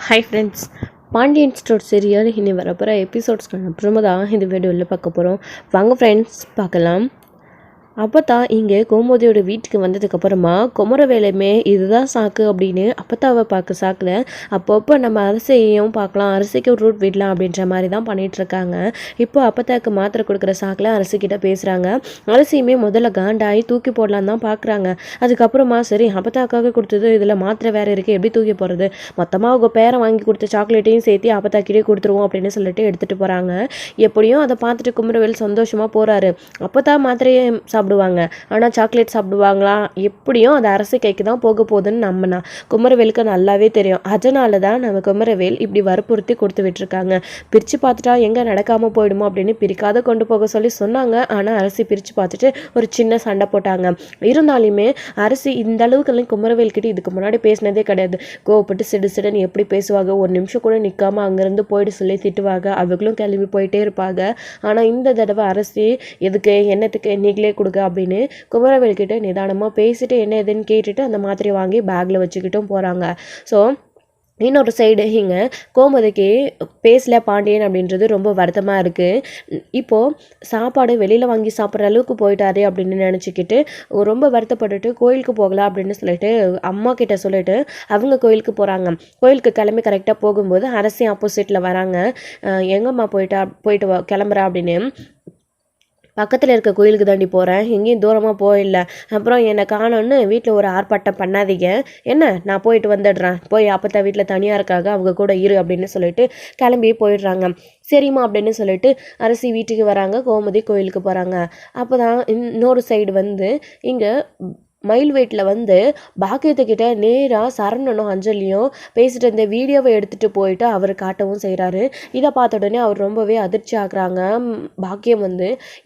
Hi friends, Pandian store serial இனி வரப்போகிற எபிசோட்ஸ்க்கான அப்புறமா தான் இந்த வீடியோவில் பார்க்க போகிறோம். வாங்க ஃப்ரெண்ட்ஸ் பார்க்கலாம். அப்போ தான் இங்கே கோமதியோட வீட்டுக்கு வந்ததுக்கப்புறமா குமரவேலுமே இதுதான் சாக்கு அப்படின்னு அப்பத்தாவை பார்க்க சாக்கில் அப்பப்போ நம்ம அரிசியையும் பார்க்கலாம், அரிசிக்கு ரூட் விடலாம் அப்படின்ற மாதிரி தான் பண்ணிகிட்ருக்காங்க. இப்போ அப்பத்தாவுக்கு மாத்திரை கொடுக்குற சாக்கில் அரிசிக்கிட்ட பேசுகிறாங்க. அரிசியுமே முதல்ல காண்டாகி தூக்கி போடலான்னு தான் பார்க்குறாங்க. அதுக்கப்புறமா சரி அப்பத்தாவுக்காக கொடுத்தது இதில் மாத்திரை வேறு இருக்குது, எப்படி தூக்கி போகிறது, மொத்தமாக அவங்க பேரை வாங்கி கொடுத்த சாக்லேட்டையும் சேர்த்து அப்பத்தாக்கிட்டே கொடுத்துருவோம் அப்படின்னு சொல்லிட்டு எடுத்துகிட்டு போகிறாங்க. எப்படியும் அதை பார்த்துட்டு குமரவேல் சந்தோஷமாக போகிறாரு. அப்போதான் மாத்திரையை சாப்பிடுவாங்க, ஆனால் சாக்லேட் சாப்பிடுவாங்களா, எப்படியும் அது அரசு கைக்கு தான் போக போகுதுன்னு நம்பினா குமரவேலுக்கு நல்லாவே தெரியும். அதனால தான் நம்ம குமரவேல் இப்படி வற்புறுத்தி கொடுத்து விட்டுருக்காங்க. பிரித்து பார்த்துட்டா எங்கே நடக்காமல் போயிடுமோ அப்படின்னு பிரிக்காத கொண்டு போக சொல்லி சொன்னாங்க. ஆனால் அரிசி பிரித்து பார்த்துட்டு ஒரு சின்ன சண்டை போட்டாங்க. இருந்தாலுமே அரிசி இந்த அளவுக்கு குமரவேல்கிட்ட இதுக்கு முன்னாடி பேசினதே கிடையாது. கோவப்பட்டு சிடுன்னு எப்படி பேசுவாங்க, ஒரு நிமிஷம் கூட நிற்காம அங்கேருந்து போயிட்டு சொல்லி திட்டுவாங்க. அவங்களும் கிளம்பி போயிட்டே இருப்பாங்க. ஆனால் இந்த தடவை அரிசி எதுக்கு என்னத்துக்கு நீங்களே கொடுங்க அப்படின்னு குமரவேல்கிட்ட நிதானமாக பேசிட்டு என்ன எதுன்னு கேட்டுட்டு அந்த மாத்திரை வாங்கி பேக்கில் வச்சுக்கிட்டும் போகிறாங்க. ஸோ இன்னொரு சைடு இங்கே கோமதிக்கு பேசல பாண்டியன் அப்படின்றது ரொம்ப வருத்தமாக இருக்குது. இப்போது சாப்பாடு வெளியில் வாங்கி சாப்பிட்ற அளவுக்கு போயிட்டாரு அப்படின்னு நினச்சிக்கிட்டு ரொம்ப வருத்தப்பட்டுட்டு கோயிலுக்கு போகலாம் அப்படின்னு சொல்லிட்டு அம்மா கிட்ட சொல்லிட்டு அவங்க கோயிலுக்கு போகிறாங்க. கோயிலுக்கு கிளம்பி கரெக்டாக போகும்போது அரசி ஆப்போசிட்டில் வராங்க. எங்கம்மா போயிட்டு கிளம்புறா அப்படின்னு. பக்கத்தில் இருக்க கோயிலுக்கு தாண்டி போகிறேன், எங்கேயும் தூரமாக போயிடல, அப்புறம் என்னை காணோன்னு வீட்டில் ஒரு ஆர்ப்பாட்டம் பண்ணாதீங்க, என்ன நான் போயிட்டு வந்துடுறேன், போய் அப்போ வீட்டில் தனியாக இருக்காங்க அவங்க கூட இரு அப்படின்னு சொல்லிட்டு கிளம்பி போயிடுறாங்க. சரிம்மா அப்படின்னு சொல்லிட்டு அரசி வீட்டுக்கு வராங்க. கோமதி கோயிலுக்கு போகிறாங்க. அப்போ தான் இன்னொரு சைடு இங்கே மயில்வேட்டில் பாக்கியத்துக்கிட்ட நேராக சரவணனும் அஞ்சலியும் பேசிட்டு இந்த வீடியோவை எடுத்துகிட்டு போயிட்டு அவர் காட்டவும் செய்கிறாரு. இதை பார்த்த உடனே அவர் ரொம்பவே அதிர்ச்சி ஆகுறாங்க. பாக்கியம்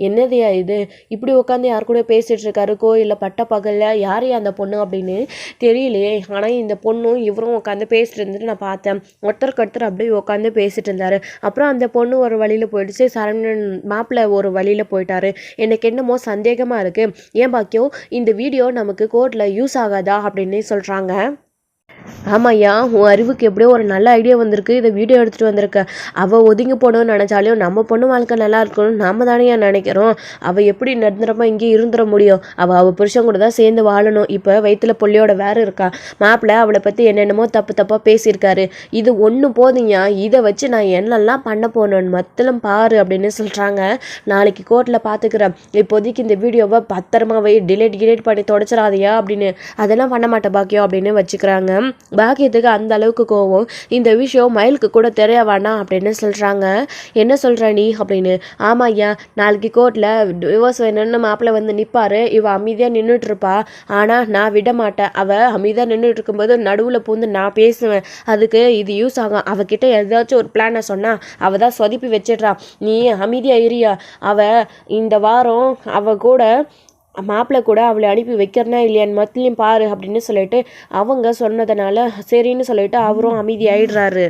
என்னதையா இது, இப்படி உட்காந்து யார் கூட பேசிகிட்டு இருக்காரு கோயிலில் பட்ட பகலில், யார் அந்த பொண்ணு அப்படின்னு தெரியலையே, ஆனால் இந்த பொண்ணும் இவரும் உட்காந்து பேசிட்டு இருந்துட்டு நான் பார்த்தேன். ஒருத்தருக்கு அப்படியே உட்காந்து பேசிட்டு இருந்தாரு. அப்புறம் அந்த பொண்ணு ஒரு வழியில் போயிடுச்சு, சரவணன் மாப்பிள்ளை ஒரு வழியில் போயிட்டாரு. எனக்கு என்னமோ சந்தேகமாக இருக்குது. ஏன் பாக்கியம் இந்த வீடியோ நமக்கு கோர்ட்டில் யூஸ் ஆகாதா அப்படின்னு சொல்கிறாங்க. ஆமாய்யா, உன் அறிவுக்கு எப்படியோ ஒரு நல்ல ஐடியா வந்திருக்கு, இதை வீடியோ எடுத்துகிட்டு வந்திருக்க. அவள் ஒதுங்கி போடணும்னு நினச்சாலையும் நம்ம பொண்ணு வாழ்க்கை நல்லா இருக்கணும்னு நாம தானே நினைக்கிறோம். அவள் எப்படி நிரந்தரமாக இங்கே இருந்துட முடியும், அவள் புருஷன் கூட தான் சேர்ந்து வாழணும். இப்போ வயிற்றுல பொள்ளியோட வேறு இருக்கா, மாப்பிள்ளை அவளை பற்றி என்னென்னமோ தப்பாக பேசியிருக்காரு. இது ஒன்று போதுங்கயா, இதை வச்சு நான் என்னெல்லாம் பண்ண போனோன்னு மத்தளம் பாரு அப்படின்னு சொல்கிறாங்க. நாளைக்கு கோர்ட்டில் பார்த்துக்கிறேன், இப்போதைக்கு இந்த வீடியோவை பத்திரமாவே டிலேட் பண்ணி தொடச்சிடாதையா அப்படின்னு. அதெல்லாம் பண்ண மாட்டேன் பாக்கியம் அப்படின்னு வச்சுக்கிறாங்க. பாக்கியத்துக்கு அந்த அளவுக்கு கோவம். இந்த விஷயம் மயிலுக்கு கூட தெரிய வேணாம் அப்படின்னு சொல்கிறாங்க. என்ன சொல்கிற நீ அப்படின்னு. ஆமா ஐயா, நாளைக்கு கோர்ட்டில் டிவோர்ஸ் வேணும்னு மாப்பிள்ளை நிற்பாரு, இவ அமைதியாக நின்றுட்டு இருப்பா. ஆனால் நான் விட மாட்டேன். அவள் அமைதியாக நின்றுட்டு இருக்கும்போது நடுவில் பூந்து நான் பேசுவேன், அதுக்கு இது யூஸ் ஆகும். அவகிட்ட ஏதாச்சும் ஒரு பிளானை சொன்னால் அவள் தான் சொதப்பி வச்சிடுறா. நீ அமைதியாக இரியா. அவள் இந்த வாரம் கூட மாப்பிள்ளை கூட அவளை அனுப்பி வைக்கிறனா இல்லையான்னு மத்திலையும் பாரு அப்படின்னு சொல்லிட்டு அவங்க சொன்னதுனால சரின்னு சொல்லிட்டு அவரும் அமைதி ஆயிடுறாரு.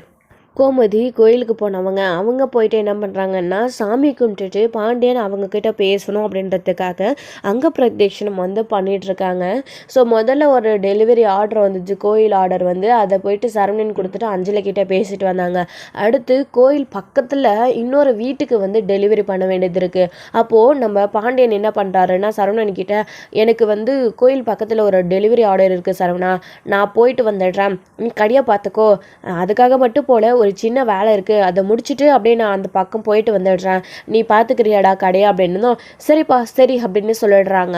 கோமதி கோயிலுக்கு போனவங்க அவங்க போயிட்டு என்ன பண்ணுறாங்கன்னா சாமி கும்பிட்டுட்டு பாண்டியன் அவங்கக்கிட்ட பேசணும் அப்படின்றதுக்காக அங்கே பிரதட்சணம் பண்ணிகிட்ருக்காங்க. ஸோ முதல்ல ஒரு டெலிவரி ஆர்டர் வந்துச்சு, கோயில் ஆர்டர் அதை போயிட்டு சரவணன் கொடுத்துட்டு அஞ்சலி கிட்டே பேசிட்டு வந்தாங்க. அடுத்து கோயில் பக்கத்தில் இன்னொரு வீட்டுக்கு டெலிவரி பண்ண வேண்டியது இருக்குது. அப்போது நம்ம பாண்டியன் என்ன பண்ணுறாருன்னா சரவணன் கிட்ட, எனக்கு கோயில் பக்கத்தில் ஒரு டெலிவரி ஆர்டர் இருக்குது சரவணா, நான் போயிட்டு வந்துடுறேன், நீ கடையை பார்த்துக்கோ, அதுக்காக மட்டும் போல ஒரு சின்ன வேலை இருக்குது, அதை முடிச்சுட்டு அப்படியே நான் அந்த பக்கம் போயிட்டு வந்துடுறேன், நீ பார்த்துக்கிறியாடா கடையா அப்படின்னதும் சரிப்பா சரி அப்படின்னு சொல்லிடுறாங்க.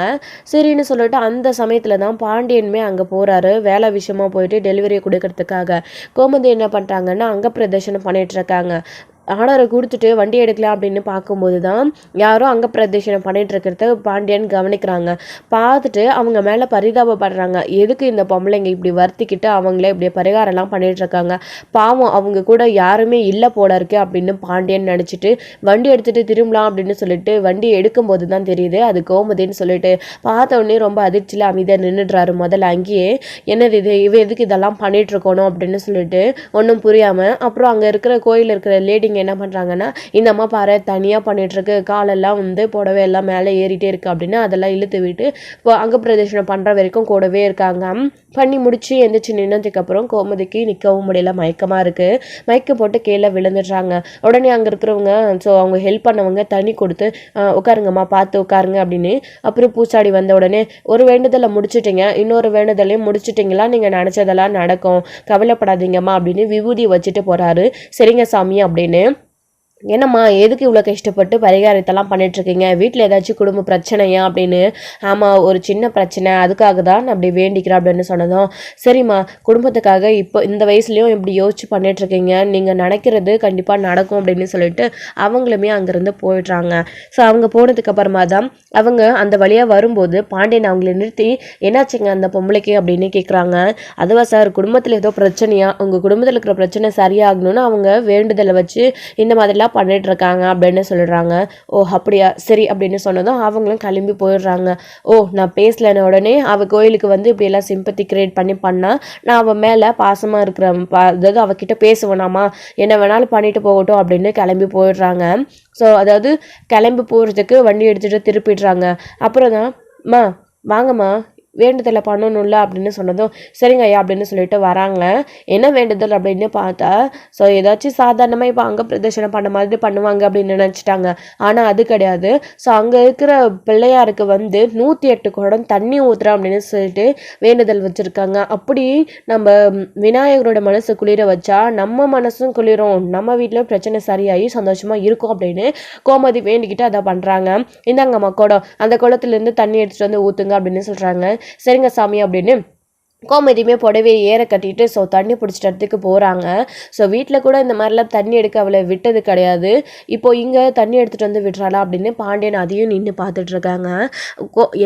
சரின்னு சொல்லிட்டு அந்த சமயத்தில் தான் பாண்டியனுமே அங்கே போகிறாரு, வேலை விஷயமா போயிட்டு டெலிவரி கொடுக்கறதுக்காக. கோமதி என்ன பண்ணுறாங்கன்னா அங்கே பிரதர்ஷனம் பண்ணிகிட்ருக்காங்க. ஆர்டரை கொடுத்துட்டு வண்டி எடுக்கலாம் அப்படின்னு பார்க்கும்போது தான் யாரும் அங்கே பிரதேசனம் பண்ணிகிட்டு இருக்கிறத பாண்டியன் கவனிக்கிறாங்க. பார்த்துட்டு அவங்க மேலே பரிதாபப்படுறாங்க. எதுக்கு இந்த பொம்பளைங்க இப்படி வருத்திக்கிட்டு அவங்களே இப்படி பரிகாரம்லாம் பண்ணிகிட்ருக்காங்க, பாவம் அவங்க கூட யாருமே இல்லை போல இருக்கு அப்படின்னு பாண்டியன் நினச்சிட்டு வண்டி எடுத்துகிட்டு திரும்பலாம் அப்படின்னு சொல்லிட்டு வண்டி எடுக்கும்போது தான் தெரியுது அது கோமதின்னு சொல்லிட்டு. பார்த்த உடனே ரொம்ப அதிர்ச்சியில் அமைதியாக நின்றுடுறாரு. முதல்ல அங்கேயே என்னது எதுக்கு இதெல்லாம் பண்ணிகிட்ருக்கணும் அப்படின்னு சொல்லிட்டு ஒன்றும் புரியாமல். அப்புறம் அங்கே இருக்கிற கோயில் இருக்கிற லேடிங்க இங்கே என்ன பண்ணுறாங்கன்னா, இந்த அம்மா பாரு தனியாக பண்ணிகிட்ருக்கு, காலெல்லாம் வந்து புடவை எல்லாம் மேலே ஏறிட்டே இருக்குது அப்படின்னு அதெல்லாம் இழுத்து விட்டு இப்போ அங்க பிரதேசனம் பண்ணுற வரைக்கும் கூடவே இருக்காங்க. பண்ணி முடிச்சு எந்திரிச்சு நின்னதுக்கப்புறம் கோமதிக்கு நிற்கவும் முடியல, மயக்கமாக இருக்குது. மயக்கம் போட்டு கீழே விழுந்துடுறாங்க. உடனே அங்கே இருக்கிறவங்க ஸோ அவங்க ஹெல்ப் பண்ணவங்க தண்ணி கொடுத்து உட்காருங்கம்மா பார்த்து உட்காருங்க அப்படின்னு. அப்புறம் பூச்சாடி வந்த உடனே ஒரு வேண்டுதலை முடிச்சுட்டிங்க, இன்னொரு வேண்டுதலையும் முடிச்சுட்டிங்களா, நீங்கள் நினச்சதெல்லாம் நடக்கும், கவலைப்படாதீங்கம்மா அப்படின்னு விபூதி வச்சுட்டு போகிறாரு. சரிங்க சாமி அப்படின்னு. என்னம்மா எதுக்கு இவ்வளோ கஷ்டப்பட்டு பரிகாரத்தெல்லாம் பண்ணிகிட்ருக்கீங்க, வீட்டில் ஏதாச்சும் குடும்ப பிரச்சனையா அப்படின்னு. ஆமாம் ஒரு சின்ன பிரச்சனை, அதுக்காக தான் நான் அப்படி வேண்டிக்கிறேன் அப்படின்னு சொன்னதும், சரிம்மா குடும்பத்துக்காக இப்போ இந்த வயசுலேயும் இப்படி யோசிச்சு பண்ணிகிட்ருக்கீங்க, நீங்கள் நினைக்கிறது கண்டிப்பாக நடக்கும் அப்படின்னு சொல்லிட்டு அவங்களுமே அங்கேருந்து போயிடுறாங்க. ஸோ அவங்க போனதுக்கப்புறமா தான் அவங்க அந்த வழியாக வரும்போது பாண்டியன் அவங்கள நிறுத்தி என்னாச்சுங்க அந்த பொம்பளைக்கு அப்படின்னு கேட்குறாங்க. அதுவா சார் குடும்பத்தில் ஏதோ பிரச்சனையா, உங்கள் குடும்பத்தில் இருக்கிற பிரச்சனை சரியாகணும்னு அவங்க வேண்டுதலை வச்சு இந்த மாதிரிலாம் பண்ணிட்டு இருக்காங்க அப்படின்னு சொல்லிடுறாங்க. ஓ அப்படியா சரி அப்படின்னு சொன்னதும் அவங்களும் கிளம்பி போயிடுறாங்க. ஓ நான் பேசலன்னு உடனே அவள் கோயிலுக்கு வந்து இப்படி எல்லாம் சிம்பத்தி கிரியேட் பண்ணா நான் அவன் மேலே பாசமாக இருக்கிறேன், அதாவது அவகிட்ட பேசுவேனாமா, என்ன வேணாலும் பண்ணிட்டு போகட்டும் அப்படின்னு கிளம்பி போயிடுறாங்க. ஸோ அதாவது கிளம்பி போகிறதுக்கு வண்டி எடுத்துகிட்டு திருப்பிடுறாங்க. அப்புறம் தான் மா வாங்கம்மா வேண்டுதலை பண்ணணும்ல அப்படின்னு சொன்னதும் சரிங்க ஐயா அப்படின்னு சொல்லிட்டு வராங்க. என்ன வேண்டுதல் அப்படின்னு பார்த்தா ஸோ ஏதாச்சும் சாதாரணமாக இப்போ அங்கே பிரதர்ஷனம் பண்ண மாதிரி பண்ணுவாங்க அப்படின்னு நினச்சிட்டாங்க. ஆனால் அது கிடையாது. ஸோ அங்கே இருக்கிற பிள்ளையாருக்கு வந்து 108 குடம் தண்ணி ஊற்றுறோம் அப்படின்னு சொல்லிட்டு வேண்டுதல் வச்சுருக்காங்க. அப்படி நம்ம விநாயகரோட மனசு குளிர வச்சா நம்ம மனசும் குளிரும், நம்ம வீட்டில் பிரச்சனை சரியாகி சந்தோஷமாக இருக்கும் அப்படின்னு கோமதி வேண்டிக்கிட்டு அதை பண்ணுறாங்க. இந்தாங்கம்மா குடம், அந்த குளத்துலேருந்து தண்ணி எடுத்துகிட்டு வந்து ஊற்றுங்க அப்படின்னு சொல்கிறாங்க. சரிங்க சாமி அப்படின்னு கோமதியுமே புடவையை ஏற கட்டிட்டு ஸோ தண்ணி பிடிச்சிட்ட இடத்துக்கு போகிறாங்க. ஸோ வீட்டில் கூட இந்த மாதிரிலாம் தண்ணி எடுக்க அவளை விட்டது கிடையாது. இப்போது இங்கே தண்ணி எடுத்துகிட்டு வந்து விடுறாளா அப்படின்னு பாண்டியன் அதையும் நின்று பார்த்துட்ருக்காங்க.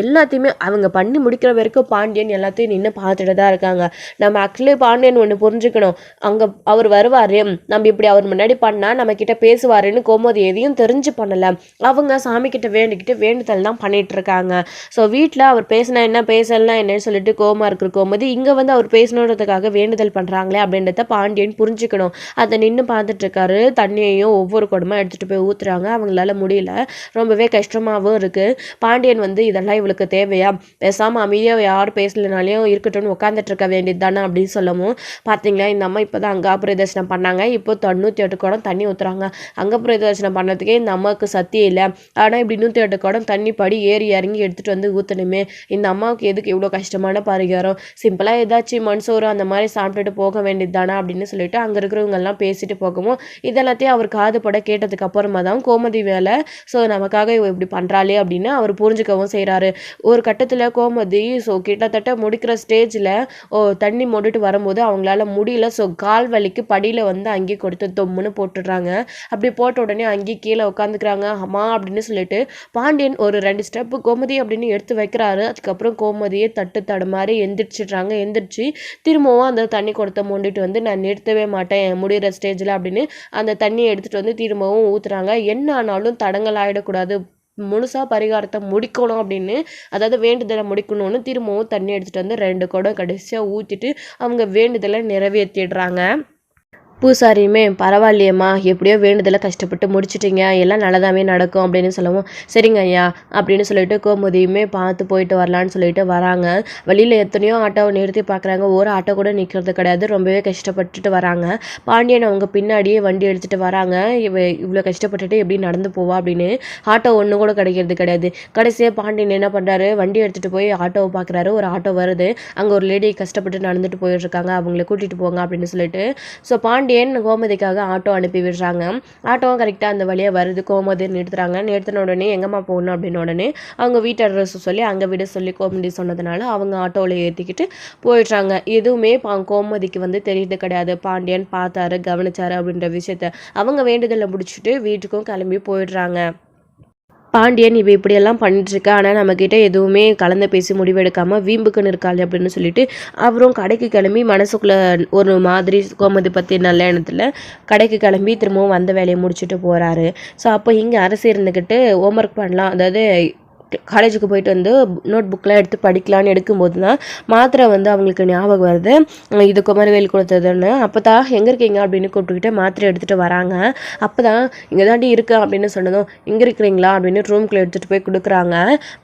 எல்லாத்தையுமே அவங்க பண்ணி முடிக்கிற வரைக்கும் பாண்டியன் எல்லாத்தையும் நின்று பார்த்துட்டு தான் இருக்காங்க. நம்ம ஆக்சுவலி பாண்டியன் ஒன்று புரிஞ்சுக்கணும், அங்கே அவர் வருவார், நம்ம இப்படி அவர் முன்னாடி பண்ணால் நம்மக்கிட்ட பேசுவாருன்னு கோமதி எதையும் தெரிஞ்சு பண்ணலை. அவங்க சாமிக்கிட்ட வேண்டிக்கிட்டு வேண்டுதல் தான் பண்ணிகிட்ருக்காங்க. ஸோ வீட்டில் அவர் பேசினா என்ன பேசலாம் என்னன்னு சொல்லிட்டு கோமா இருக்கிற கோமதி இங்கே வந்து அவர் பேசணுன்றதுக்காக வேண்டுதல் பண்ணுறாங்களே அப்படின்றத பாண்டியன் புரிஞ்சுக்கணும். அதை நின்று பார்த்துட்டு இருக்காரு. தண்ணியையும் ஒவ்வொரு குடமாக எடுத்துகிட்டு போய் ஊற்றுறாங்க. அவங்களால முடியல, ரொம்பவே கஷ்டமாகவும் இருக்குது. பாண்டியன் வந்து இதெல்லாம் இவளுக்கு தேவையா, பேசாமல் அமைதியாக யாரும் பேசலனாலையும் இருக்கட்டும்னு உட்காந்துட்டு இருக்க வேண்டியது தானே அப்படின்னு சொல்லவும், பார்த்தீங்களா இந்த அம்மா இப்போ தான் அங்கே பிரதர்சனம் பண்ணாங்க, இப்போ 98 குடம் தண்ணி ஊற்றுறாங்க. அங்கே பிரதர்சனம் பண்ணதுக்கே இந்த அம்மாவுக்கு சத்தியம் இல்லை, ஆனால் இப்படி 108 குடம் தண்ணி படி ஏறி இறங்கி எடுத்துகிட்டு வந்து ஊற்றணுமே, இந்த அம்மாவுக்கு எதுக்கு இவ்வளோ கஷ்டமான பரிகாரம், சிம்பிளாக ஏதாச்சும் மண்சோறு அந்த மாதிரி சாப்பிட்டுட்டு போக வேண்டியது தானே அப்படின்னு சொல்லிட்டு அங்கே இருக்கிறவங்கெல்லாம் பேசிட்டு போகவும் இதெல்லாத்தையும் அவர் காது பட கேட்டதுக்கு அப்புறமா தான் கோமதி வேலை ஸோ நமக்காக இவ இப்படி பண்ணுறாளே அப்படின்னு அவர் புரிஞ்சுக்கவும் செய்கிறாரு. ஒரு கட்டத்தில் கோமதி ஸோ கிட்டத்தட்ட முடிக்கிற ஸ்டேஜில் தண்ணி மொண்டுட்டு வரும்போது அவங்களால முடியல. ஸோ கால் வலிக்கு படியில் வந்து அங்கேயே கொடுத்து தொம்முன்னு போட்டுடுறாங்க. அப்படி போட்ட உடனே அங்கேயே கீழே உட்காந்துக்கிறாங்க. அம்மா அப்படின்னு சொல்லிட்டு பாண்டியன் ஒரு 2 ஸ்டெப்பு கோமதி அப்படின்னு எடுத்து வைக்கிறாரு. அதுக்கப்புறம் கோமதியை தட்டு தடுமாறி எந்திரிச்சிடுறாங்க. எந்திரிச்சு திரும்பவும் அந்த தண்ணி கொடுத்த மூண்டிட்டு வந்து நான் நிறுத்தவே மாட்டேன் முடிகிற ஸ்டேஜில் அப்படின்னு அந்த தண்ணியை எடுத்துகிட்டு வந்து திரும்பவும் ஊற்றுறாங்க. என்ன ஆனாலும் தடங்கள் ஆகிடக்கூடாது, முழுசாக பரிகாரத்தை முடிக்கணும் அப்படின்னு, அதாவது வேண்டுதலை முடிக்கணும்னு திரும்பவும் தண்ணி எடுத்துகிட்டு வந்து 2 குடம் கடைசியாக ஊற்றிட்டு அவங்க வேண்டுதலை நிறைவேற்றிடுறாங்க. பூசாரியுமே பரவாயில்லையம்மா எப்படியோ வேண்டுதலை கஷ்டப்பட்டு முடிச்சிட்டிங்க, எல்லாம் நல்லதாகவே நடக்கும் அப்படின்னு சொல்லவும் சரிங்க ஐயா அப்படின்னு சொல்லிட்டு கோமதியுமே பார்த்து போயிட்டு வரலான்னு சொல்லிட்டு வராங்க. வழியில் எத்தனையோ ஆட்டோவை நிறுத்தி பார்க்குறாங்க, ஒரு ஆட்டோ கூட நிற்கிறது கிடையாது. ரொம்பவே கஷ்டப்பட்டுட்டு வராங்க. பாண்டியன் அவங்க பின்னாடியே வண்டி எடுத்துகிட்டு வராங்க. இவ்வளோ கஷ்டப்பட்டுட்டு எப்படி நடந்து போவா அப்படின்னு. ஆட்டோ ஒன்று கூட கிடைக்கிறது கிடையாது. கடைசியாக பாண்டியன் என்ன பண்ணுறாரு, வண்டி எடுத்துகிட்டு போய் ஆட்டோவை பார்க்குறாரு. ஒரு ஆட்டோ வருது, அங்கே ஒரு லேடி கஷ்டப்பட்டு நடந்துட்டு போயிட்டுருக்காங்க, அவங்கள கூட்டிகிட்டு போங்க அப்படின்னு சொல்லிட்டு. ஸோ பாண்டியன் கோமதிக்காக ஆட்டோ அனுப்பி விடுறாங்க. ஆட்டோவும் கரெக்டாக அந்த வழியாக வருது. கோமதி நிறுத்துறாங்க. நிறுத்தின உடனே எங்கம்மா போகணும் அப்படின்னு உடனே அவங்க வீட்டு அட்ரஸ் சொல்லி அங்கே விட சொல்லி கோமதி சொன்னதுனால அவங்க ஆட்டோவில் ஏற்றிக்கிட்டு போயிடுறாங்க. எதுவுமே கோமதிக்கு வந்து தெரியுது கிடையாது. பாண்டியன் பார்த்தாரு, கவனிச்சாரு அப்படின்ற விஷயத்த. அவங்க வேண்டுதலை முடிச்சுட்டு வீட்டுக்கும் கிளம்பி போயிடுறாங்க. பாண்டியன் இவ இப்படியெல்லாம் பண்ணிட்டுருக்கா, ஆனால் நம்மக்கிட்ட எதுவுமே கலந்து பேசி முடிவெடுக்காமல் வீம்புக்குன்னு இருக்காள் அப்படின்னு சொல்லிட்டு அவரும் கடைக்கு கிளம்பி மனசுக்குள்ளே ஒரு மாதிரி கோமதி பற்றி நல்ல எண்ணத்தில் கடைக்கு கிளம்பி திரும்பவும் வந்த வேலையை முடிச்சுட்டு போகிறாரு. ஸோ அப்போ இங்கே அரசு இருந்துக்கிட்டு ஹோம்ஒர்க் பண்ணலாம், அதாவது காலேஜுக்கு போயிட்டு வந்து நோட் புக்கெலாம் எடுத்து படிக்கலான்னு எடுக்கும்போது தான் மாத்திரை வந்து அவங்களுக்கு ஞாபகம் வருது, இது குமரவேல் கொடுத்ததுன்னு. அப்போ தான் எங்கே இருக்கீங்க அப்படின்னு கூப்பிட்டுக்கிட்டு மாத்திரை எடுத்துகிட்டு வராங்க. அப்போ தான் இங்கே தாண்டி இருக்கு அப்படின்னு சொன்னதும், இங்கே இருக்கிறீங்களா அப்படின்னு ரூம்குள்ளே எடுத்துகிட்டு போய் கொடுக்குறாங்க.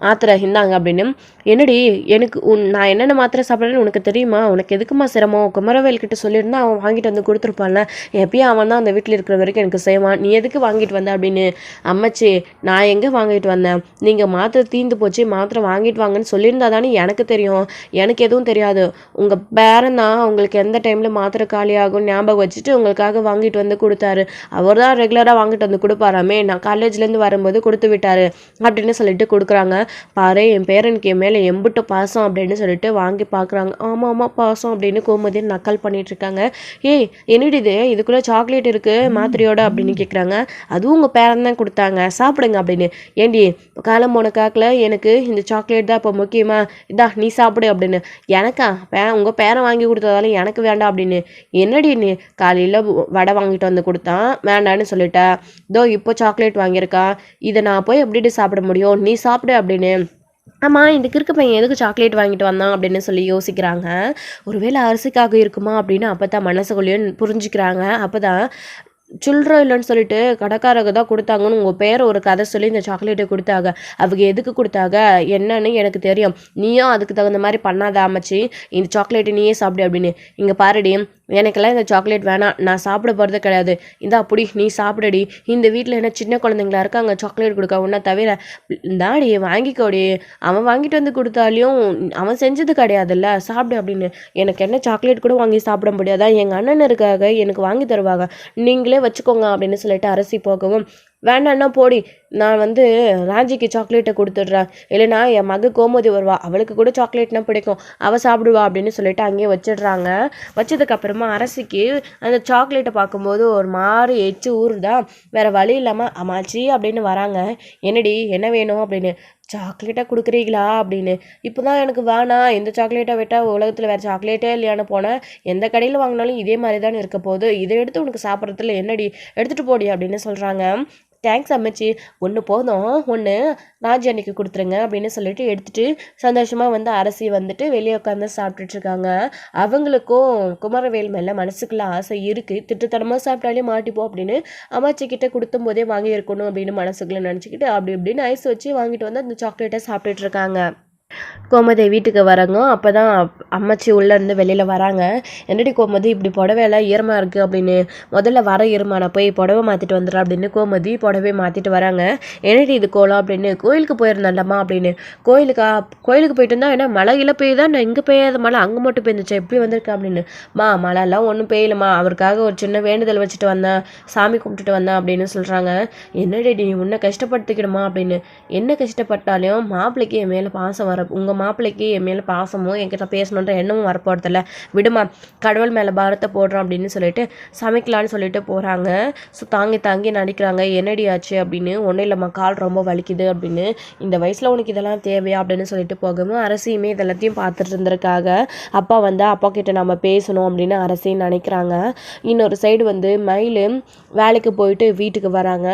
மாத்திரை இந்தாங்க அப்படின்னு. என்னடி எனக்கு நான் என்னென்ன மாத்திரை சாப்பிட்றேன்னு உனக்கு தெரியுமா, உனக்கு எதுக்குமா சிரமம், குமரவேல் கிட்ட சொல்லியிருந்தா அவன் வாங்கிட்டு வந்து கொடுத்துருப்பான்ல, எப்பயும் அவன் தான் அந்த வீட்டில் இருக்கிற வரைக்கும் எனக்கு செய்வான், நீ எதுக்கு வாங்கிட்டு வந்த அப்படின்னு. அம்மச்சி நான் எங்கே வாங்கிட்டு வந்தேன், நீங்கள் மாத்திரை தீந்து போச்சு, மாத்திரை வாங்கிட்டு வாங்கன்னு சொல்லியிருந்தா தானே எனக்கு தெரியும், எனக்கு எதுவும் தெரியாது. உங்கள் பேரன் தான் உங்களுக்கு எந்த டைமில் மாத்திரை காலியாகும் ஞாபகம் வச்சுட்டு உங்களுக்காக வாங்கிட்டு வந்து கொடுத்தாரு, அவர் தான் ரெகுலராக வாங்கிட்டு வந்து கொடுப்பாராமே, நான் காலேஜ்லேருந்து வரும்போது கொடுத்து விட்டாரு அப்படின்னு சொல்லிட்டு கொடுக்குறாங்க. பாரு என் பேரனுக்கு என் மேலே எம்பிட்டு பாசம் அப்படின்னு சொல்லிட்டு வாங்கி பார்க்குறாங்க. ஆமாம் ஆமாம் பாசம் அப்படின்னு கோமதி நக்கல் பண்ணிட்டு இருக்காங்க. ஏய் என்னடி இதுக்குள்ளே சாக்லேட் இருக்குது மாத்திரையோட அப்படின்னு கேட்குறாங்க. அதுவும் உங்கள் பேரன் தான் கொடுத்தாங்க, சாப்பிடுங்க அப்படின்னு. ஏண்டி காலம் போன காக்கில் எனக்கு இந்த சாக்லேட் தான் இப்போ முக்கியமா, இதா நீ சாப்பிடு அப்படின்னு. எனக்கா உங்கள் பேரன் வாங்கி கொடுத்ததால எனக்கு வேண்டாம் அப்படின்னு. என்னடி நீ காலையில் வடை வாங்கிட்டு வந்து கொடுத்தான் வேண்டான்னு சொல்லிட்டா, இதோ இப்போ சாக்லேட் வாங்கியிருக்கா, இதை நான் போய் எப்படி சாப்பிட முடியும், நீ சாப்பிடு அப்படின்னு. ஆமாம் இந்த கிறுக்கு பையன் எதுக்கு சாக்லேட் வாங்கிட்டு வந்தான் அப்படின்னு சொல்லி யோசிக்கிறாங்க. ஒருவேளை அரிசிக்காக இருக்குமா அப்படின்னு அப்போ தான் மனசுக்குள்ளேயும் புரிஞ்சுக்கிறாங்க. அப்போ தான் சில்லற இல்லைன்னு சொல்லிட்டு கடைக்காரங்க தான் கொடுத்தாங்கன்னு உங்கள் பேர் ஒரு கதை சொல்லி இந்த சாக்லேட்டை கொடுத்தாங்க, அவங்க எதுக்கு கொடுத்தாங்க என்னன்னு எனக்கு தெரியும், நீயும் அதுக்கு தகுந்த மாதிரி பண்ணாத அம்மச்சி, இந்த சாக்லேட்டை நீயே சாப்பிடு அப்படின்னு. இங்கே பாருடி எனக்கெல்லாம் இந்த சாக்லேட் வேணாம், நான் சாப்பிட போகிறது கிடையாது, இந்த அப்படி நீ சாப்பிடடி, இந்த வீட்டில் என்ன சின்ன குழந்தைங்களா இருக்காங்க சாக்லேட் கொடுக்க உன்ன தவிர, இந்தாடி வாங்கிக்கோடி, அவன் வாங்கிட்டு வந்து கொடுத்தாலையும் அவன் செஞ்சது கிடையாதுல்ல, சாப்பிடு அப்படின்னு. எனக்கு என்ன சாக்லேட் கூட வாங்கி சாப்பிட முடியாதா, எங்கள் அண்ணன் இருக்காக எனக்கு வாங்கி தருவாங்க, நீங்களே வச்சுக்கோங்க அப்படின்னு சொல்லிட்டு அரசி போகவும், வேண்டான்னா போடி, நான் வந்து ராஞ்சிக்கு சாக்லேட்டை கொடுத்துட்றேன், இல்லைனா என் மக கோமதி வருவா அவளுக்கு கூட சாக்லேட்னா பிடிக்கும் அவள் சாப்பிடுவா அப்படின்னு சொல்லிட்டு அங்கேயே வச்சிடுறாங்க. வச்சதுக்கப்புறமா அரசிக்கு அந்த சாக்லேட்டை பார்க்கும்போது ஒரு மாதிரி எச்சு ஊறுதா, வேற வழி இல்லாமல் அம்மாச்சி அப்படின்னு வராங்க. என்னடி என்ன வேணும் அப்படின்னு. சாக்லேட்டாக கொடுக்குறீங்களா அப்படின்னு. இப்போ தான் எனக்கு வேணாம், எந்த சாக்லேட்டாக விட்டால் உலகத்தில் வேறு சாக்லேட்டே இல்லையான்னு போனேன், எந்த கடையில் வாங்கினாலும் இதே மாதிரி தான் இருக்க போகுது, இதை எடுத்து உனக்கு சாப்பிட்றதுல என்னடி எடுத்துகிட்டு போடி அப்படின்னு சொல்கிறாங்க. தேங்க்ஸ் அம்மச்சி, ஒன்று போதும், ஒன்று ராஜி அன்னைக்கு கொடுத்துருங்க அப்படின்னு சொல்லிட்டு எடுத்துகிட்டு சந்தோஷமாக வந்து அரசி வந்துட்டு வெளியே உட்காந்து சாப்பிட்டுட்ருக்காங்க. அவங்களுக்கும் குமரவேல் மேலே மனசுக்குள்ள ஆசை இருக்குது, திட்டுத்தனமாக சாப்பிட்டாலே மாட்டிப்போம் அப்படின்னு அம்மாச்சி கிட்ட கொடுத்தும் போதே வாங்கியிருக்கணும் அப்படின்னு மனசுக்குள்ளே நினச்சிக்கிட்டு அப்படி இப்படின்னு ஐஸ் வச்சு வாங்கிட்டு வந்து அந்த சாக்லேட்டை சாப்பிட்டுட்ருக்காங்க. கோமதி வீட்டுக்கு வராங்க. அப்போ தான் அம்மாச்சி உள்ளேருந்து வெளியில் வராங்க. என்னடி கோமதி இப்படி புடவையெல்லாம் ஈரமாக இருக்குது அப்படின்னு. முதல்ல வர ஈரமாக நான் போய் புடவை மாற்றிட்டு வந்துடுறேன் அப்படின்னு கோமதி புடவை மாற்றிட்டு வராங்க. என்னடி இது கோலம் அப்படின்னு. கோயிலுக்கு போயிருந்தாண்டம்மா அப்படின்னு. கோயிலுக்கு போயிட்டு இருந்தால் ஏன்னா மழை இல்லை பெய்யுதா, நான் இங்கே பெய்யாத மழை அங்கே மட்டும் பெய்ஞ்சிச்சா, எப்படி வந்திருக்கேன் அப்படின்னு. மழைலாம் ஒன்றும் பெய்யலம்மா, அவருக்காக ஒரு சின்ன வேண்டுதல் வச்சுட்டு வந்தேன், சாமி கும்பிட்டுட்டு வந்தேன் அப்படின்னு சொல்கிறாங்க. என்னடி நீ உன்னை கஷ்டப்படுத்திக்கணுமா அப்படின்னு. என்ன கஷ்டப்பட்டாலும் மாப்பிள்ளைக்கு என் மேலே பாசம் உங்கள் மாப்பிள்ளைக்கு என் மேலே பாசமும் என்கிட்ட பேசணுன்ற எண்ணமும் வரப்போகிறதில்ல, விடுமா, கடவுள் மேலே பாரத்தை போடுறோம் அப்படின்னு சொல்லிட்டு சமைக்கலான்னு சொல்லிட்டு போகிறாங்க. ஸோ தாங்கி நடிக்கிறாங்க. என்னடி ஆச்சு அப்படின்னு. ஒன்றும் இல்லைம்மா, கால் ரொம்ப வலிக்குது அப்படின்னு. இந்த வயசில் உனக்கு இதெல்லாம் தேவையா அப்படின்னு சொல்லிட்டு போகவும் அரசியுமே இதெல்லாத்தையும் பார்த்துட்டு இருந்திருக்காங்க. அப்பா வந்து அப்பா கிட்ட நம்ம பேசணும் அப்படின்னு அரசியும் நினைக்கிறாங்க. இன்னொரு சைடு வந்து மயில் வேலைக்கு போயிட்டு வீட்டுக்கு வராங்க.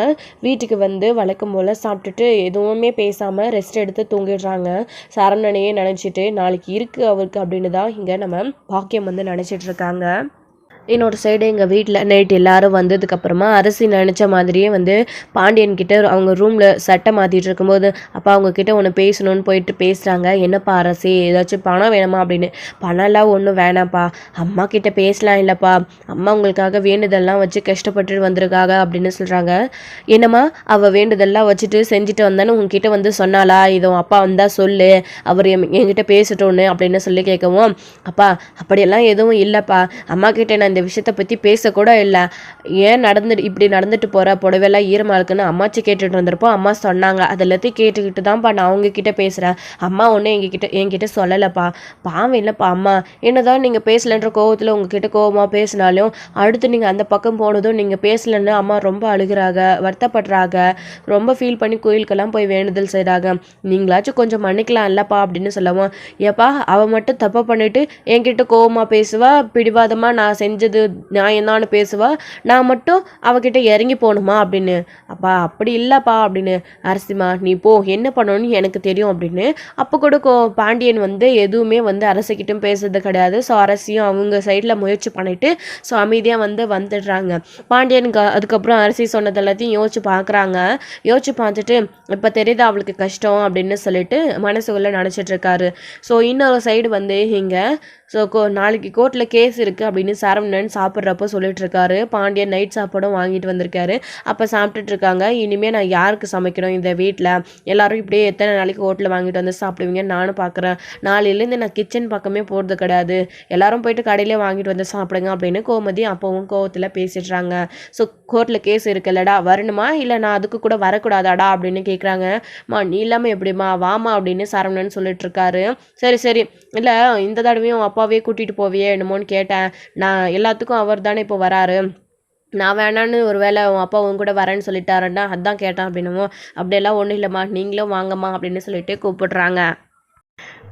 வீட்டுக்கு வந்து வழக்கம் போல் சாப்பிட்டுட்டு எதுவுமே பேசாமல் ரெஸ்ட் எடுத்து தூங்கிடுறாங்க. சரவணனையே நினச்சிட்டு நாளைக்கு இருக்குது அவருக்கு அப்படின்னு தான் இங்கே நம்ம பாக்கியம் வந்து நினச்சிட்டு இருக்காங்க. இன்னொரு சைடு எங்கள் வீட்டில் நைட் எல்லோரும் வந்ததுக்கப்புறமா அரசி நினச்ச மாதிரியே வந்து பாண்டியன்கிட்ட அவங்க ரூமில் சட்டை மாற்றிட்டு இருக்கும்போது அப்பா அவங்கக்கிட்ட ஒன்று பேசணுன்னு போயிட்டு பேசுகிறாங்க. என்னப்பா அரசி ஏதாச்சும் பணம் வேணுமா அப்படின்னு. பணம்லாம் ஒன்றும் வேணாம்ப்பா, அம்மா கிட்ட பேசலாம் இல்லைப்பா, அம்மா உங்களுக்காக வேண்டுதல்லாம் வச்சு கஷ்டப்பட்டு வந்திருக்காங்க அப்படின்னு சொல்கிறாங்க. என்னம்மா அவள் வேண்டுதல்லாம் வச்சுட்டு செஞ்சுட்டு வந்தானு உங்ககிட்ட வந்து சொன்னாலா, இதோ அப்பா வந்தால் சொல்லு, அவர் என்கிட்ட பேசட்டோன்னு அப்படின்னு சொல்லி கேட்கவும், அப்பா அப்படியெல்லாம் எதுவும் இல்லைப்பா, அம்மா கிட்ட நான் இந்த விஷயத்தை பற்றி பேசக்கூட இல்லை, ஏன் இப்படி நடந்துட்டு போகிற, புடவைலாம் ஈரமாக இருக்குன்னு அம்மாச்சி கேட்டுட்டு வந்திருப்போம், அம்மா சொன்னாங்க, அது எல்லாத்தையும் கேட்டுக்கிட்டு தான்ப்பா நான் அவங்கக்கிட்ட பேசுகிறேன், அம்மா ஒன்றும் என்கிட்ட சொல்லலைப்பா, பாவம் இல்லைப்பா அம்மா, என்னதான் நீங்கள் பேசலைன்ற கோவத்தில் உங்ககிட்ட கோவமாக பேசினாலும் அடுத்து நீங்கள் அந்த பக்கம் போனதும் நீங்கள் பேசலைன்னு அம்மா ரொம்ப அழுகிறாங்க, வருத்தப்படுறாங்க, ரொம்ப ஃபீல் பண்ணி கோயிலுக்கெல்லாம் போய் வேண்டுதல் செய்கிறாங்க, நீங்களாச்சும் கொஞ்சம் மன்னிக்கலாம் இல்லைப்பா அப்படின்னு சொல்லவும், ஏப்பா அவள் மட்டும் தப்பு பண்ணிவிட்டு என்கிட்ட கோவமாக பேசுவா, பிடிவாதமாக நான் செஞ்ச செஞ்சது நியாயம்தான்னு பேசுவா, நான் மட்டும் அவகிட்ட இறங்கி போகணுமா அப்படின்னு. அப்பா அப்படி இல்லைப்பா அப்படின்னு. அரசிமா நீ போ, என்ன பண்ணணும்னு எனக்கு தெரியும் அப்படின்னு. அப்போ கூட பாண்டியன் வந்து எதுவுமே வந்து அரசிக்கிட்டும் பேசுறது கிடையாது. ஸோ அரசியும் அவங்க சைடில் முயற்சி பண்ணிட்டு ஸோ அமைதியாக வந்துடுறாங்க. பாண்டியனுக்கு அதுக்கப்புறம் அரசி சொன்னது எல்லாத்தையும் யோசிச்சு பார்க்குறாங்க. யோசிச்சு பார்த்துட்டு இப்போ தெரியுது அவளுக்கு கஷ்டம் அப்படின்னு சொல்லிட்டு மனசுக்குள்ளே நினச்சிட்டு இருக்காரு. ஸோ இன்னொரு சைடு வந்து இங்கே ஸோ நாளைக்கு கோர்ட்டில் கேஸ் இருக்குது அப்படின்னு சரவணன் சாப்பிட்றப்போ சொல்லிட்டு இருக்காரு. பாண்டியன் நைட் சாப்பாடும் வாங்கிட்டு வந்திருக்காரு. அப்போ சாப்பிட்டுட்டு இருக்காங்க. இனிமேல் நான் யாருக்கு சமைக்கணும் இந்த வீட்டில், எல்லாரும் இப்படியே எத்தனை நாளைக்கு ஹோட்டலில் வாங்கிட்டு வந்து சாப்பிடுவீங்கன்னு நானும் பார்க்குறேன். நாளையிலேருந்து நான் கிச்சன் பக்கமே போகிறது கிடையாது, எல்லாரும் போயிட்டு கடையிலே வாங்கிட்டு வந்து சாப்பிடுங்க அப்படின்னு கோமதி அப்பவும் கோவத்தில் பேசிடுறாங்க. ஸோ கோர்ட்டில் கேஸ் இருக்குல்லடா, வரணுமா இல்லை நான் அதுக்கு கூட வரக்கூடாதாடா அப்படின்னு கேட்குறாங்க. நீ இல்லாமல் எப்படிமா, வாமா அப்படின்னு சரவணன் சொல்லிட்டு இருக்காரு. சரி இல்லை இந்த தடவையும் அப்பாவே கூட்டிகிட்டு போவியே என்னமோன்னு கேட்டேன். நான் எல்லாத்துக்கும் அவர் தானே இப்போ வராரு, நான் வேணான்னு ஒரு வேளை உன் அப்பா உன் கூட வரேன்னு சொல்லிட்டாருன்னா அதான் கேட்டேன் அப்படின்னமோ. அப்படியெல்லாம் ஒன்றும் இல்லைம்மா, நீங்களும் வாங்கம்மா அப்படின்னு சொல்லிட்டு கூப்பிடுறாங்க.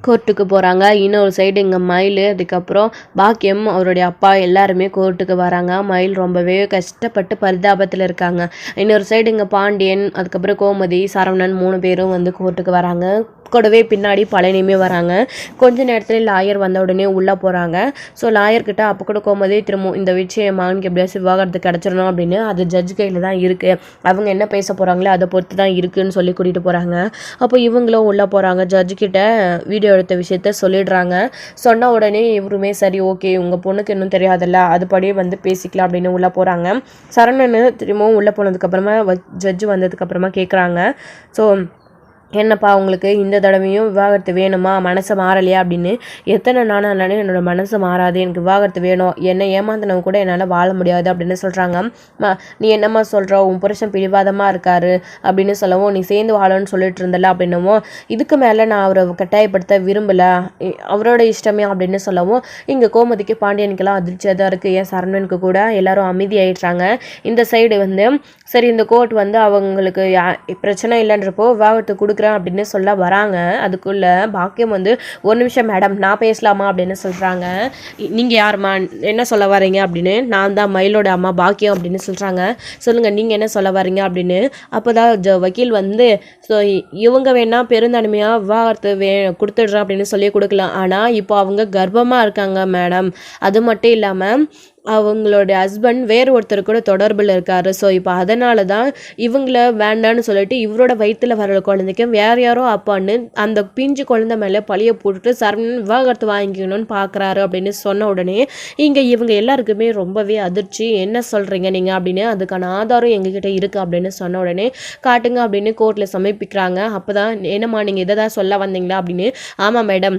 கோர்ட்டுக்கு போகிறாங்க. இன்னொரு சைடு இங்கே மயில், அதுக்கப்புறம் பாக்கியம் அவருடைய அப்பா எல்லாருமே கோர்ட்டுக்கு வராங்க. மயில் ரொம்பவே கஷ்டப்பட்டு பரிதாபத்தில் இருக்காங்க. இன்னொரு சைடு இங்கே பாண்டியன், அதுக்கப்புறம் கோமதி, சரவணன் 3 பேரும் வந்து கோர்ட்டுக்கு வராங்க. கூடவே பின்னாடி பழனியுமே வராங்க. கொஞ்ச நேரத்தில் லாயர் வந்த உடனே உள்ளே போகிறாங்க. ஸோ லாயர்கிட்ட அப்போ கூட கோமதி திரும்ப இந்த விஷயம் மகனுக்கு எப்படியாச்சும் விவாகரத்து கிடச்சிடணும் அப்படின்னு, அது ஜட்ஜ் கையில் தான் இருக்குது, அவங்க என்ன பேச போகிறாங்களோ அதை பொறுத்து தான் இருக்குதுன்னு சொல்லி கூட்டிகிட்டு போகிறாங்க. அப்போ இவங்களும் உள்ளே போகிறாங்க. ஜட்ஜுக்கிட்ட வீடியோ எடுத்த விஷயத்த சொல்லிடுறாங்க. சொன்ன உடனே இவருமே சரி ஓகே உங்கள் பொண்ணுக்கு இன்னும் தெரியாதுல்ல, அதுபடியே வந்து பேசிக்கலாம் அப்படின்னு உள்ளே போகிறாங்க. சரவணன் திரும்பவும் உள்ளே போனதுக்கப்புறமா ஜட்ஜு வந்ததுக்கப்புறமா கேட்குறாங்க. ஸோ என்னப்பா உங்களுக்கு இந்த தடவையும் விவாகரத்து வேணுமா, மனசை மாறலையா அப்படின்னு. எத்தனை நானாலும் என்னோடய மனசு மாறாது, எனக்கு விவாகரத்து வேணும், என்னை ஏமாத்தினவங்க கூட என்னால் வாழ முடியாது அப்படின்னு சொல்கிறாங்க. நீ என்னம்மா சொல்கிற, உன் புருஷன் பிடிவாதமாக இருக்காரு அப்படின்னு சொல்லவும், நீ சேர்ந்து வாழணும்னு சொல்லிட்டு இருந்தல அப்படின்னமோ, இதுக்கு மேலே நான் அவரை கட்டாயப்படுத்த விரும்பலை, அவரோட இஷ்டமே அப்படின்னு சொல்லவும், இங்கே கோமதிக்கு பாண்டியனுக்கெல்லாம் அதிர்ச்சியாக தான் இருக்குது. ஏன் சரவணனுக்கு கூட எல்லாரும் அமைதியாயிடுறாங்க. இந்த சைடு வந்து சரி இந்த கோர்ட் வந்து அவங்களுக்கு பிரச்சனை இல்லைன்றப்போ விவாகரத்து கொடுக்குறேன் அப்படின்னு சொல்ல வராங்க. அதுக்குள்ள பாக்கியம் வந்து ஒரு நிமிஷம் மேடம் நான் பேசலாமா அப்படின்னு சொல்கிறாங்க. நீங்கள் யாருமா, என்ன சொல்ல வரீங்க அப்படின்னு. நான் தான் மயிலோட அம்மா பாக்கியம் அப்படின்னு சொல்கிறாங்க. சொல்லுங்கள் நீங்கள் என்ன சொல்ல வரீங்க அப்படின்னு. அப்போ தான் வக்கீல் வந்து ஸோ இவங்க வேணால் பெருந்தன்மையாக விவாகரத்து கொடுத்துடுறேன் அப்படின்னு சொல்லி கொடுக்கலாம், ஆனால் இப்போ அவங்க கர்ப்பமாக இருக்காங்க மேடம், அது மட்டும் இல்லாமல் அவங்களோட ஹஸ்பண்ட் வேறு ஒருத்தர் கூட தொடர்பில் இருக்கார். ஸோ இப்போ அதனால தான் இவங்கள வேண்டான்னு சொல்லிட்டு இவரோட வயிற்றில் வர குழந்தைக்கு வேறு யாரோ அப்பான்னு அந்த பிஞ்சு குழந்தை மேலே பழிய போட்டுட்டு சரவணன் விவாகரத்து வாங்கிக்கணும்னு பார்க்குறாரு அப்படின்னு சொன்ன உடனே இங்கே இவங்க எல்லாருக்குமே ரொம்பவே அதிர்ச்சி. என்ன சொல்கிறீங்க நீங்கள் அப்படின்னு. அதுக்கான ஆதாரம் எங்ககிட்ட இருக்குது அப்படின்னு சொன்ன உடனே காட்டுங்க அப்படின்னு கோர்ட்டில் சமர்ப்பிக்கிறாங்க. அப்போ தான் என்னம்மா நீங்கள் இதை தான் சொல்ல வந்தீங்களா அப்படின்னு. ஆமாம் மேடம்,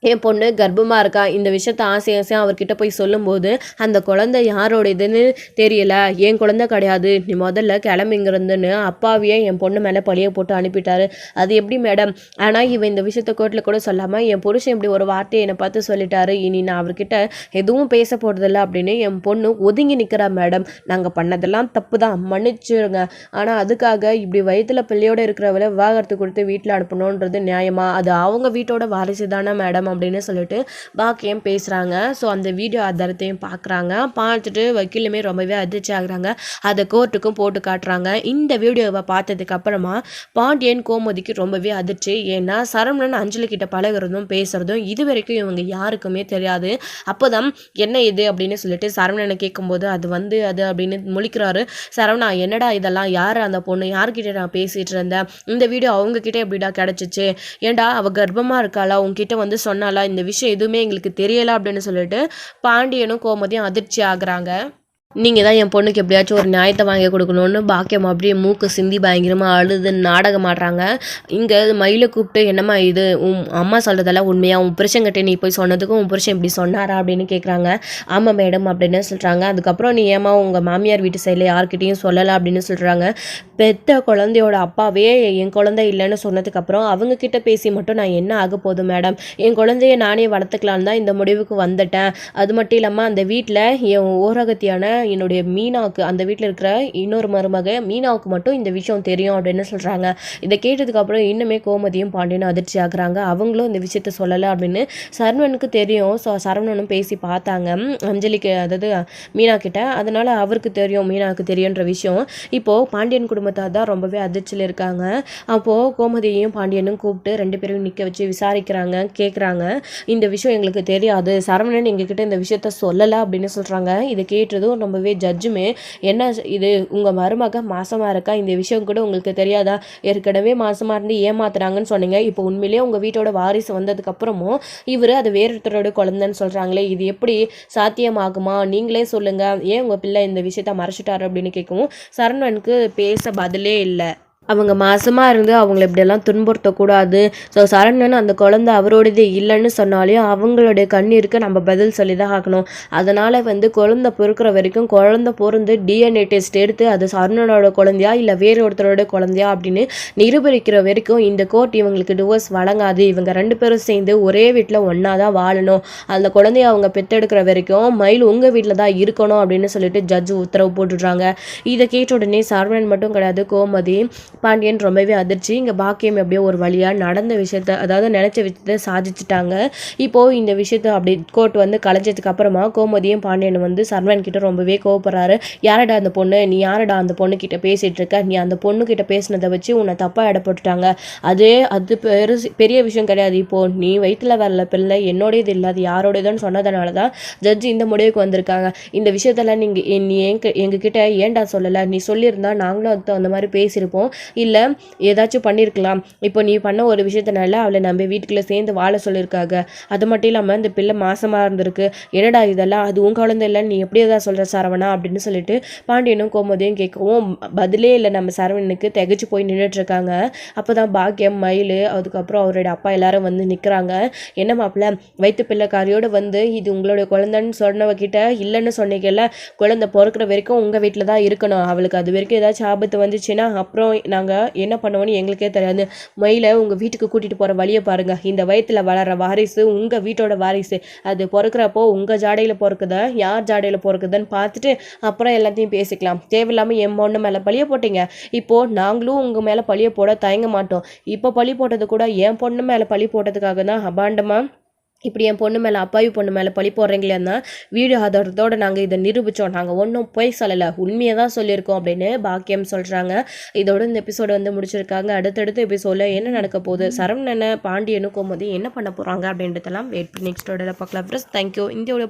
என் பொண்ணு கர்ப்பமாக இருக்கா, இந்த விஷயத்த ஆசையாக அவர்கிட்ட போய் சொல்லும்போது அந்த குழந்தை யாரோட இதுன்னு தெரியல, என் குழந்தை கிடையாது, நீ முதல்ல கிளம்பிங்கிறதுன்னு அப்பாவையே என் பொண்ணு மேலே பழிய போட்டு அனுப்பிட்டாரு. அது எப்படி மேடம், ஆனால் இவன் இந்த விஷயத்த கோர்ட்டில் கூட சொல்லாமல் என் புருஷன் இப்படி ஒரு வார்த்தையை என்னை பார்த்து சொல்லிட்டாரு, இனி நான் அவர்கிட்ட எதுவும் பேச போகிறதில்ல அப்படின்னு என் பொண்ணு ஒதுங்கி நிற்கிறா மேடம், நாங்கள் பண்ணதெல்லாம் தப்பு தான், மன்னிச்சுருங்க, ஆனால் அதுக்காக இப்படி வயிற்றுல பிள்ளையோடு இருக்கிறவளை விவாகரத்து கொடுத்து வீட்டில் அனுப்பணுன்றது நியாயமா, அது அவங்க வீட்டோட வாரிசு தானே மேடம் அப்படின்னு சொல்லிட்டு பாக்கியம் பேசுகிறாங்க. ஸோ அந்த வீடியோ ஆதாரத்தையும் பார்க்குறாங்க. பார்த்துட்டு வக்கீலுமே ரொம்பவே அதிர்ச்சி ஆகுறாங்க. அதை கோர்ட்டுக்கும் போட்டு காட்டுறாங்க. இந்த வீடியோவை பார்த்ததுக்கு அப்புறமா பாண்டியன் கோமதிக்கு ரொம்பவே அதிர்ச்சி. ஏன்னா சரவணன் அஞ்சலி கிட்ட பழகிறதும் பேசுகிறதும் இது வரைக்கும் இவங்க யாருக்குமே தெரியாது. அப்போதான் என்ன இது அப்படின்னு சொல்லிட்டு சரவணனை கேட்கும்போது அது அப்படின்னு முழிக்கிறாரு. சரவணா என்னடா இதெல்லாம், யார் அந்த பொண்ணு, யார்கிட்ட நான் பேசிகிட்டு இருந்தேன், இந்த வீடியோ அவங்கக்கிட்ட எப்படிடா கிடச்சிச்சு, ஏண்டா அவள் கர்ப்பமாக இருக்காளா, உங்ககிட்ட வந்து சொன்னாலா, இந்த விஷயம் எதுவுமே எங்களுக்கு தெரியலை அப்படின்னு சொல்லிட்டு பாண்டியனும் கோமதியும் அதிர்ச்சி ஆகுறாங்க. நீங்கள் தான் என் பொண்ணுக்கு எப்படியாச்சும் ஒரு நியாயத்தை வாங்கி கொடுக்கணுன்னு பாக்கியம் அப்படியே மூக்கு சிந்தி பயங்கரமாக அழுது நாடகம் ஆடுறாங்க. இங்கே மயிலை கூப்பிட்டு என்னம்மா இது, உன் அம்மா சொல்கிறதெல்லாம் உண்மையா, உன் புருஷங்கிட்ட நீ போய் சொன்னதுக்கும் உன் புருஷன் இப்படி சொன்னாரா அப்படின்னு கேட்குறாங்க. ஆமாம் மேடம் அப்படின்னு சொல்கிறாங்க. அதுக்கப்புறம் நீ ஏமா உங்கள் மாமியார் வீட்டு சைடில் யார்கிட்டையும் சொல்லலை அப்படின்னு சொல்கிறாங்க. பெத்த குழந்தையோட அப்பாவே என் குழந்தை இல்லைன்னு சொன்னதுக்கப்புறம் அவங்கக்கிட்ட பேசி மட்டும் நான் என்ன ஆக போதும் மேடம், என் குழந்தைய நானே வளர்த்துக்கலான்னு தான் இந்த முடிவுக்கு வந்துட்டேன். அது மட்டும் இல்லாமல் அந்த வீட்டில் என் ஓரகத்தியான என்னுடைய மீனாவுக்கு அந்த வீட்டில் இருக்கிற இன்னொரு மருமக மீனாவுக்கு மட்டும் இந்த விஷயம் தெரியும் அப்படின்னு சொல்கிறாங்க. இதை கேட்டதுக்கப்புறம் இன்னுமே கோமதியும் பாண்டியனும் அதிர்ச்சி ஆகுறாங்க. அவங்களும் இந்த விஷயத்த சொல்லலை அப்படின்னு சரவணனுக்கு தெரியும். ஸோ சரவணனும் பேசி பார்த்தாங்க அஞ்சலிக்கு, அதாவது மீனா கிட்ட. அதனால அவருக்கு தெரியும், மீனாவுக்கு தெரியுன்ற விஷயம். இப்போது பாண்டியன் குடும்பத்தார் தான் ரொம்பவே அதிர்ச்சியில் இருக்காங்க. அப்போது கோமதியையும் பாண்டியனும் கூப்பிட்டு 2 பேரும் நிற்க வச்சு விசாரிக்கிறாங்க, கேட்குறாங்க. இந்த விஷயம் எங்களுக்கு தெரியாது, சரவணன் எங்ககிட்ட இந்த விஷயத்த சொல்லலை அப்படின்னு சொல்கிறாங்க. இதை கேட்டதும் ரொம்பவே ஜட்ஜுமே, என்ன இது உங்கள் மருமக மாசமாக இருக்கா, இந்த விஷயம் கூட உங்களுக்கு தெரியாதா, ஏற்கனவே மாசமாக இருந்து ஏமாத்துறாங்கன்னு சொன்னீங்க, இப்போ உண்மையிலேயே உங்கள் வீட்டோட வாரிசு வந்ததுக்கப்புறமும் இவர் அது வேறொருத்தரோட குழந்தைன்னு சொல்கிறாங்களே, இது எப்படி சாத்தியமாகுமா, நீங்களே சொல்லுங்கள், ஏன் உங்கள் பிள்ளை இந்த விஷயத்த மறைச்சிட்டாரு அப்படின்னு கேட்கவும் சரவணனுக்கு பேச பதிலே இல்லை. அவங்க மாசமாக இருந்து அவங்கள இப்படியெல்லாம் துன்புறுத்தக்கூடாது. ஸோ சரவணன் அந்த குழந்தை அவரோடது இல்லைன்னு சொன்னாலையும் அவங்களுடைய கண்ணீருக்கு நம்ம பதில் சொல்லி தான் ஆகணும். அதனால் குழந்தை பொறுக்கிற வரைக்கும் குழந்தை பொருந்து டிஎன்ஏ டெஸ்ட் எடுத்து அது சரவணனோட குழந்தையா இல்லை வேறு ஒருத்தரோட குழந்தையா அப்படின்னு நிரூபிக்கிற வரைக்கும் இந்த கோர்ட் இவங்களுக்கு டிவோர்ஸ் வழங்காது. இவங்க 2 பேரும் சேர்ந்து ஒரே வீட்டில் ஒன்றா தான் வாழணும். அந்த குழந்தைய அவங்க பெற்றெடுக்கிற வரைக்கும் மயில் உங்கள் வீட்டில் தான் இருக்கணும் அப்படின்னு சொல்லிட்டு ஜட்ஜு உத்தரவு போட்டுடுறாங்க. இதை கேட்ட உடனே சரவணன் மட்டும் கிடையாது, கோமதி பாண்டியன் ரொம்பவே அதிர்ச்சி. இங்கே பாக்கியம் எப்படியோ ஒரு வழியாக நடந்த விஷயத்த, அதாவது நினச்ச விஷயத்த சாதிச்சுட்டாங்க. இப்போது இந்த விஷயத்த அப்படி கோர்ட் கலைஞ்சதுக்கு அப்புறமா கோமதியும் பாண்டியன் சரவணன் கிட்ட ரொம்பவே கோவப்படுறாரு. யாரடா அந்த பொண்ணு, நீ யாரடா அந்த பொண்ணு கிட்ட பேசிகிட்டு இருக்க, நீ அந்த பொண்ணு கிட்ட பேசினதை வச்சு உன்னை தப்பாக இடப்பட்டுட்டாங்க, அது பெரிய விஷயம் கிடையாது, இப்போது நீ வயிற்றுல வரல பிள்ளை என்னோடையது இல்லை, அது யாரோடையதுன்னு சொன்னதுனால தான் ஜட்ஜி இந்த முடிவுக்கு வந்திருக்காங்க. இந்த விஷயத்தெல்லாம் நீ எங்ககிட்ட ஏன்டா சொல்லலை, நீ சொல்லியிருந்தா நாங்களும் அந்த மாதிரி பேசியிருப்போம், இல்லை ஏதாச்சும் பண்ணியிருக்கலாம். இப்போ நீ பண்ண ஒரு விஷயத்தினால அவளை நம்ம வீட்டுக்குள்ளே சேர்ந்து வாழ சொல்லியிருக்காங்க. அது மட்டும் இல்லாமல் இந்த பிள்ளை மாசமாக இருந்திருக்கு, என்னடா இதெல்லாம், அது உன் குழந்தை இல்லை, நீ எப்படி எதாவது சொல்கிற சரவணா அப்படின்னு சொல்லிட்டு பாண்டியனும் கோமதியும் கேட்கவும் பதிலே இல்லை. நம்ம சரவணனுக்கு திகச்சு போய் நின்றுட்டுருக்காங்க. அப்போ தான் பாக்கியம், மயில், அதுக்கப்புறம் அவரோட அப்பா எல்லாரும் நிற்கிறாங்க. என்ன மாப்பிள்ள, வயிற்று பிள்ளைக்காரியோடு இது உங்களுடைய குழந்தைன்னு சொன்னவகிட்ட இல்லைன்னு சொன்னீங்கல்ல, குழந்தை பிறக்கிற வரைக்கும் உங்கள் வீட்டில் தான் இருக்கணும், அவளுக்கு அது வரைக்கும் ஏதாச்சும் ஆபத்து வந்துச்சுன்னா அப்புறம் நாங்கள் என்ன பண்ணுவோன்னு எங்களுக்கே தெரியாது, மயிலை உங்கள் வீட்டுக்கு கூட்டிகிட்டு போகிற வழியை பாருங்கள், இந்த வயத்தில் வளர்கிற வாரிசு உங்கள் வீட்டோட வாரிசு, அது பிறக்கிறப்போ உங்கள் ஜாடையில் பிறக்குதா யார் ஜாடையில் பிறக்குதுன்னு பார்த்துட்டு அப்புறம் எல்லாத்தையும் பேசிக்கலாம், தேவையில்லாமல் என் பொண்ணு மேலே பழிய போட்டீங்க, இப்போது நாங்களும் உங்கள் மேலே பழிய போட தயங்க மாட்டோம், இப்போ பழி போட்டது கூட என் பொண்ணு மேலே பழி போட்டதுக்காக தான் அபாண்டமாக இப்படி என் பொண்ணு மேலே அப்பாவி பொண்ணு மேலே பழி போடுறீங்களேன்னா வீடியோ ஆதாரத்தோடு நாங்கள் இதை நிரூபித்தோம், நாங்கள் ஒன்றும் போய் சொல்லலை, உண்மையை தான் சொல்லியிருக்கோம் அப்படின்னு பாக்கியம் சொல்கிறாங்க. இதோட இந்த எபிசோடு முடிச்சிருக்காங்க. அடுத்தடுத்த எபிசோடில் என்ன நடக்க போகுது, சரவணனை பாண்டியனும் கோமதி என்ன பண்ண போகிறாங்க அப்படின்றதெல்லாம் வெயிட் பண்ணி நெக்ஸ்ட் பார்க்கலாம். தேங்க்யூ. இந்தியோட